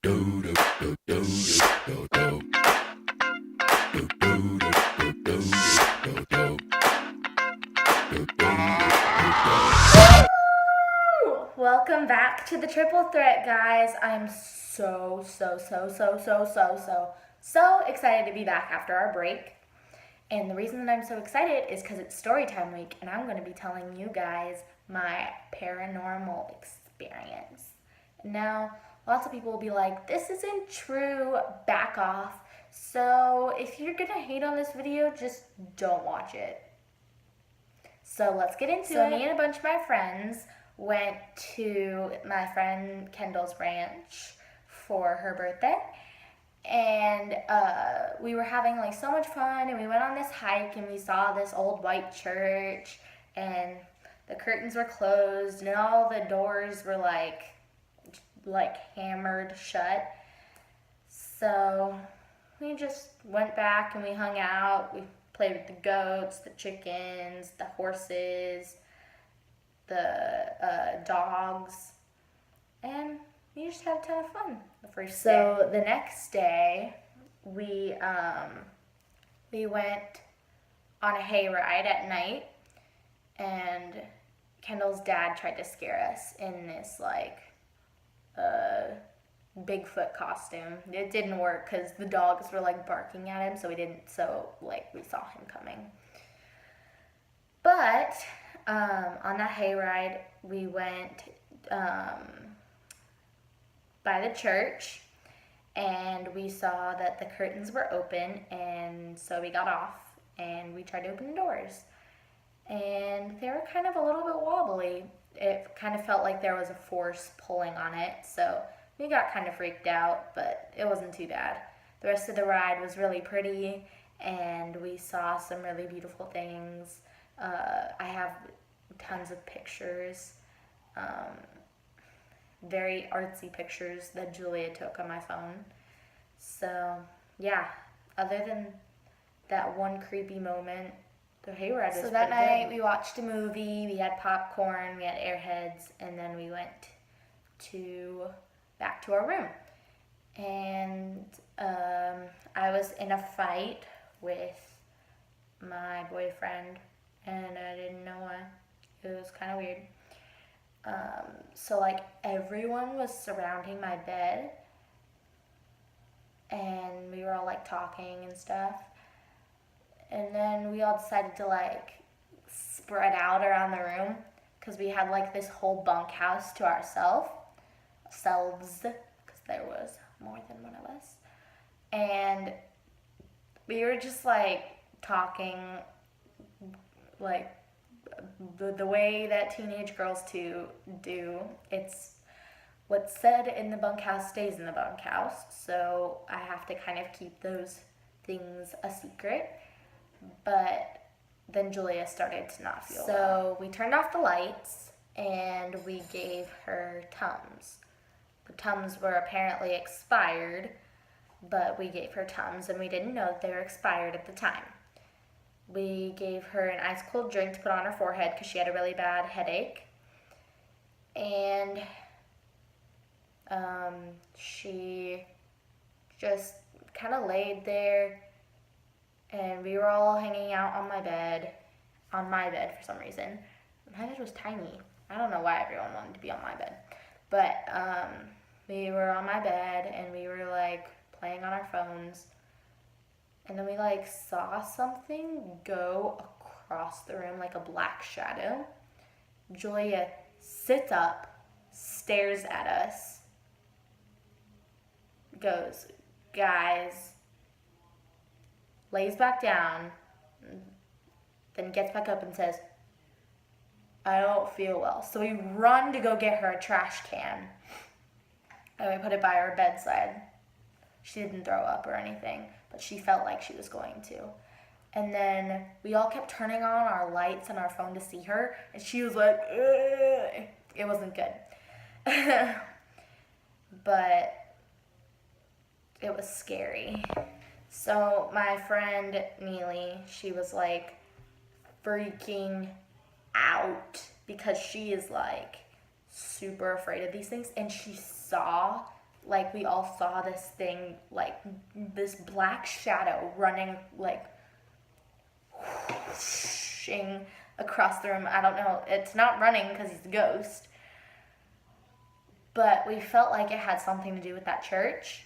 Welcome back to the Triple Threat, guys. I'm so excited to be back after our break. And the reason that I'm so excited is because it's story time week, and I'm going to be telling you guys my paranormal experience. Now, lots of people will be like, this isn't true, back off. So if you're going to hate on this video, just don't watch it. So let's get into it. Me and a bunch of my friends went to my friend Kendall's ranch for her birthday, and we were having like so much fun, and we went on this hike, and we saw this old white church, and the curtains were closed, and all the doors were like hammered shut. So we just went back and we hung out. We played with the goats, the chickens, the horses, the dogs, and we just had a ton of fun the first day. So the next day, we went on a hayride at night, and Kendall's dad tried to scare us in this Bigfoot costume. It didn't work because the dogs were barking at him, so we saw him coming. But on that hayride, we went by the church, and we saw that the curtains were open, and so we got off and we tried to open the doors, and they were kind of a little bit wobbly. It kind of felt like there was a force pulling on it, so we got kind of freaked out, but it wasn't too bad. The rest of the ride was really pretty, and we saw some really beautiful things. I have tons of pictures, very artsy pictures that Julia took on my phone. So, yeah, other than that one creepy moment, the hayride was pretty good. So that night we watched a movie, we had popcorn, we had Airheads, and then we went back to our room. And I was in a fight with my boyfriend, and I didn't know why. It was kind of weird. So everyone was surrounding my bed, and we were all talking and stuff. And then we all decided to spread out around the room because we had this whole bunkhouse to ourselves, because there was more than one of us. And we were just talking the way that teenage girls do. It's what's said in the bunkhouse stays in the bunkhouse, so I have to kind of keep those things a secret. But then Julia started to not feel well. So we turned off the lights, and we gave her Tums. The Tums were apparently expired, but we gave her Tums, and we didn't know that they were expired at the time. We gave her an ice cold drink to put on her forehead because she had a really bad headache. And she just kind of laid there, and we were all hanging out on my bed for some reason. My bed was tiny. I don't know why everyone wanted to be on my bed. But we were on my bed, and we were playing on our phones. And then we saw something go across the room like a black shadow. Julia sits up, stares at us, goes, "Guys," lays back down, then gets back up and says, "I don't feel well." So we run to go get her a trash can, and we put it by her bedside. She didn't throw up or anything, but she felt like she was going to. And then we all kept turning on our lights on our phone to see her, and she was like, ugh. It wasn't good. But it was scary. So my friend Neely, she was freaking out because she is super afraid of these things, and she saw like we all saw this thing, like this black shadow running, like whooshing across the room. I don't know. It's not running because he's a ghost. But we felt like it had something to do with that church.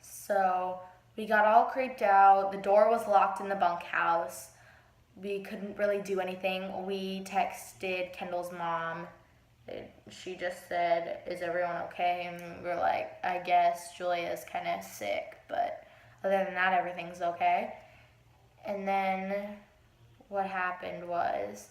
So we got all creeped out. The door was locked in the bunkhouse. We couldn't really do anything. We texted Kendall's mom. She just said, "Is everyone okay?" And we were like, "I guess Julia's kind of sick, but other than that, everything's okay." And then what happened was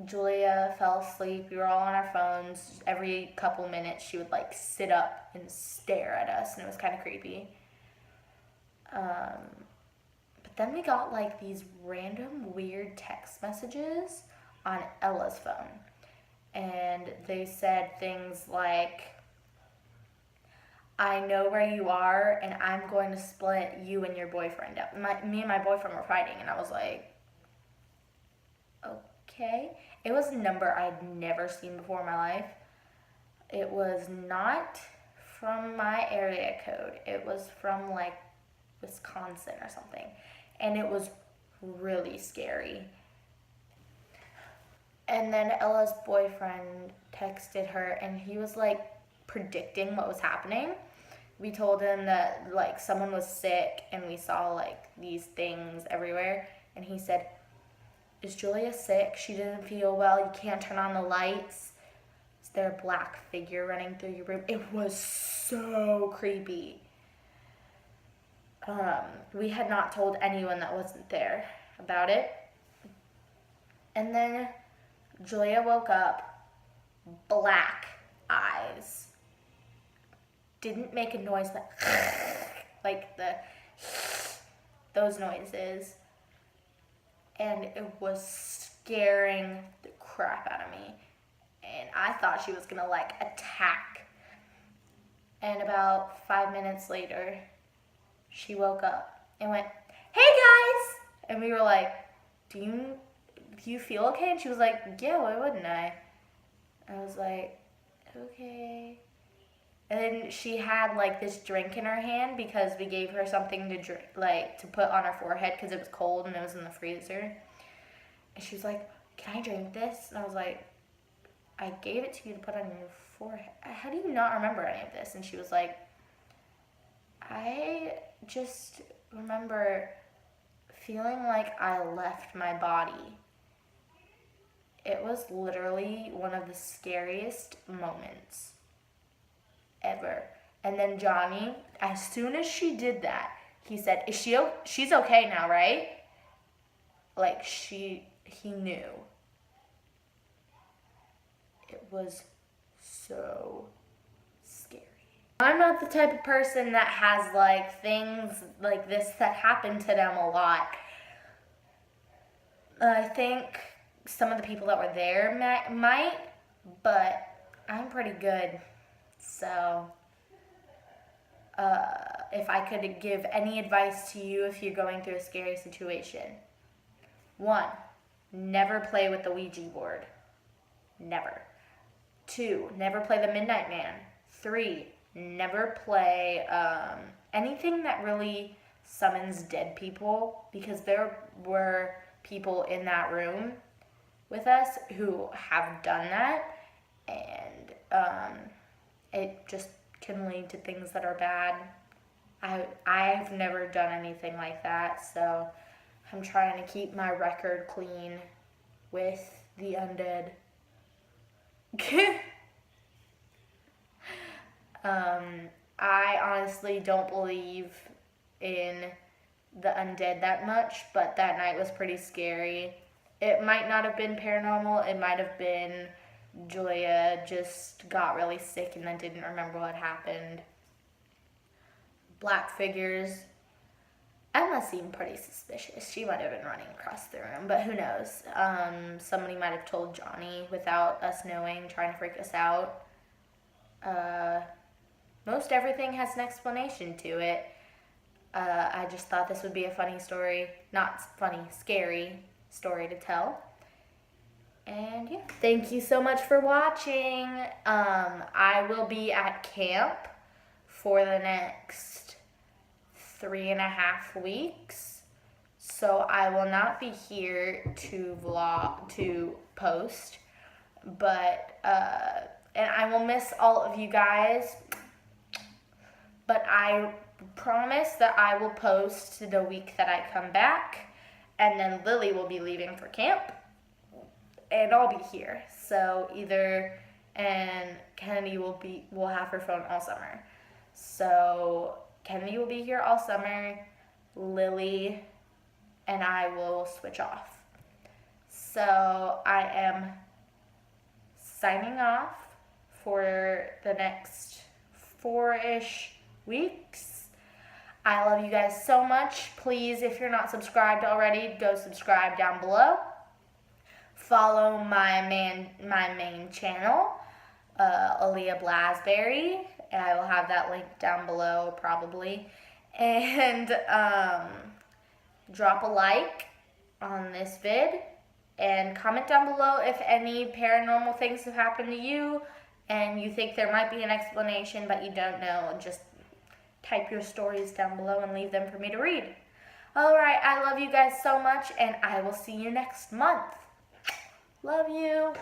Julia fell asleep. We were all on our phones. Every couple minutes, she would like sit up and stare at us, and it was kind of creepy. But then we got like these random weird text messages on Ella's phone. And they said things like, "I know where you are, and I'm going to split you and your boyfriend up." Me and my boyfriend were fighting, and I was like, okay. It was a number I'd never seen before in my life. It was not from my area code. It was from like Wisconsin or something. And it was really scary. And then Ella's boyfriend texted her, and he was like predicting what was happening. We told him that like someone was sick, and we saw like these things everywhere. And he said, "Is Julia sick? She didn't feel well. You can't turn on the lights. Is there a black figure running through your room?" It was so creepy. We had not told anyone that wasn't there about it. And then Julia woke up, black eyes. Didn't make a noise like those noises. And it was scaring the crap out of me. And I thought she was gonna like attack. And about 5 minutes later, she woke up and went, "Hey guys!" And we were like, do you feel okay?" And she was like, "Yeah, why wouldn't I?" I was like, okay. And then she had like this drink in her hand because we gave her something to drink, like to put on her forehead because it was cold and it was in the freezer. And she was like, "Can I drink this?" And I was like, "I gave it to you to put on your forehead. How do you not remember any of this?" And she was like, "I just remember feeling like I left my body." It was literally one of the scariest moments ever. And then Johnny, as soon as she did that, he said, she's okay now, right?" Like he knew. It was so scary. I'm not the type of person that has like things like this that happen to them a lot. I think some of the people that were there might, but I'm pretty good. So, if I could give any advice to you if you're going through a scary situation: 1, never play with the Ouija board. Never. 2, never play the Midnight Man. 3, never play anything that really summons dead people, because there were people in that room with us who have done that, and it just can lead to things that are bad. I've never done anything like that, so I'm trying to keep my record clean with the undead. I honestly don't believe in the undead that much, but that night was pretty scary. It might not have been paranormal. It might have been Julia just got really sick and then didn't remember what happened. Black figures. Emma seemed pretty suspicious. She might have been running across the room, but who knows? Somebody might have told Johnny without us knowing, trying to freak us out. Most everything has an explanation to it. I just thought this would be a funny story. Not funny, scary story to tell. And yeah, thank you so much for watching. I will be at camp for the next 3.5 weeks. So I will not be here to post, but and I will miss all of you guys. But I promise that I will post the week that I come back, and then Lily will be leaving for camp, and I'll be here. So and Kennedy will have her phone all summer. So Kennedy will be here all summer. Lily and I will switch off. So I am signing off for the next 4-ish weeks. I love you guys so much. Please, if you're not subscribed already, go subscribe down below. Follow my main channel, Aliyah Blasberry. I will have that link down below probably. And drop a like on this vid and comment down below if any paranormal things have happened to you and you think there might be an explanation but you don't know. Just type your stories down below and leave them for me to read. Alright, I love you guys so much, and I will see you next month. Love you.